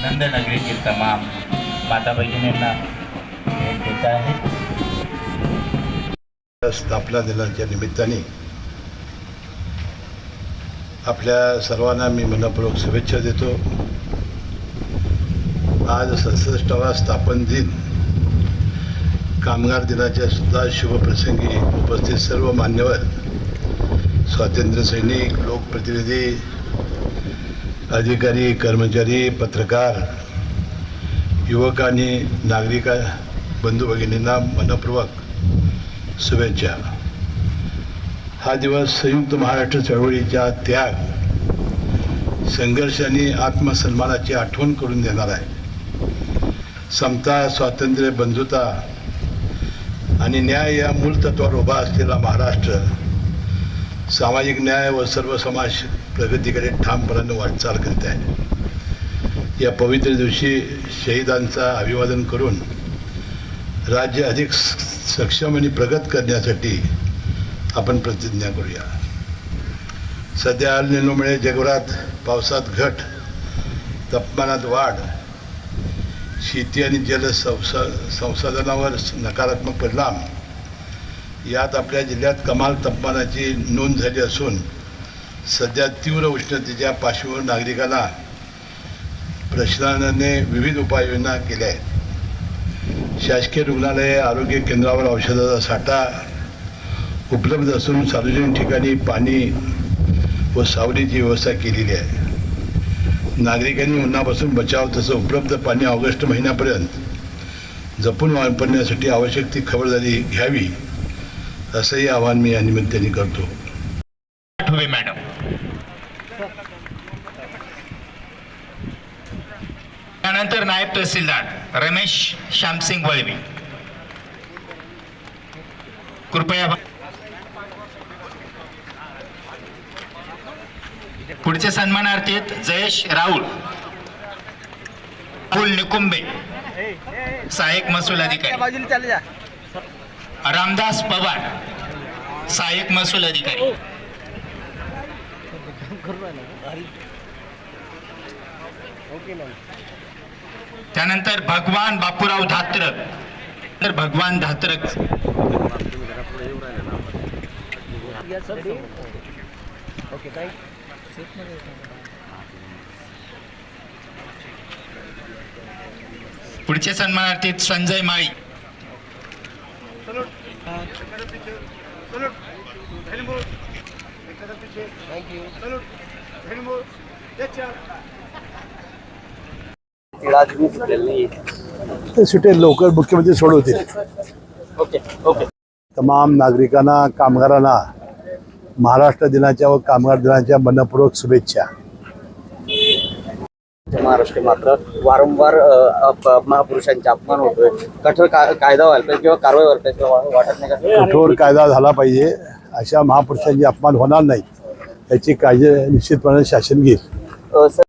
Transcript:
नंदनगरीतील तमाम माता भगिनींना भेट देत आहे। स्थापना दिनाच्या निमित्ताने आपल्या सर्वांना मी मनपूर्वक शुभेच्छा देतो। आज 67वा स्थापन दिन कामगार दिनाच्या सुद्धा शुभप्रसंगी उपस्थित सर्व मान्यवर, स्वातंत्र्य सैनिक, लोकप्रतिनिधी, अधिकारी, कर्मचारी, पत्रकार, युवक आणि नागरिक बंधू भगिनींना मनपूर्वक शुभेच्छा। हा दिवस संयुक्त महाराष्ट्र चळवळीच्या त्याग, संघर्ष आणि आत्मसन्मानाची आठवण करून देणार आहे। समता, स्वातंत्र्य, बंधुता आणि न्याय या मूल तत्वावर उभा असलेला महाराष्ट्र सामाजिक न्याय व सर्व समाज प्रगतीकडे ठामपणाने वाटचाल करत आहे। या पवित्र दिवशी शहीदांचा अभिवादन करून राज्य अधिक सक्षम आणि प्रगत करण्यासाठी आपण प्रतिज्ञा करूया। सध्या अल निनोमुळे जगभरात पावसात घट, तापमानात वाढ, शेती आणि जल संसाधनावर नकारात्मक परिणाम, यात आपल्या जिल्ह्यात कमाल तापमानाची नोंद झाली असून सध्या तीव्र उष्णतेच्या पार्श्वभूमीवर नागरिकांना प्रशासनाने विविध उपाययोजना केल्या आहेत। शासकीय रुग्णालये, आरोग्य केंद्रावर औषधाचा साठा उपलब्ध असून सार्वजनिक ठिकाणी पाणी व सावलीची व्यवस्था केलेली आहे। नागरिकांनी उन्हापासून बचाव तसं उपलब्ध पाणी ऑगस्ट महिन्यापर्यंत जपून वापरण्यासाठी आवश्यक ती खबरदारी घ्यावी, असंही आवाहन मी या निमित्ताने करतो। आठवले मॅडम। त्यानंतर नायब तहसीलदार रमेश श्यामसिंग वळवी, कृपया। पुढच्या सन्मानार्थीत जयेश राऊळ, राहुल निकुंबे, सहाय्यक महसूल अधिकारी, रामदास पवार, सहाय्यक महसूल अधिकारी। त्यानंतर भगवान बापूराव धात्रक, तर भगवान धात्रक। पुढचे सन्मानार्थीत संजय माळी, ते सुटेल लवकर मुख्यमंत्री सोडवतील। तमाम नागरिकांना, कामगारांना महाराष्ट्र दिनाच्या व कामगार दिनाच्या मनपूर्वक शुभेच्छा। महाराष्ट्र मात्र वारंवार महापुरुषांचा अपमान होतोय, कठोर कायदा व्हायला पाहिजे किंवा कारवाई व्हायला पाहिजे, वाटत नाही का? कठोर कायदा झाला पाहिजे, अशा महापुरुषांचे अपमान होणार नाही याची काळजी निश्चितपणे शासन घेईल।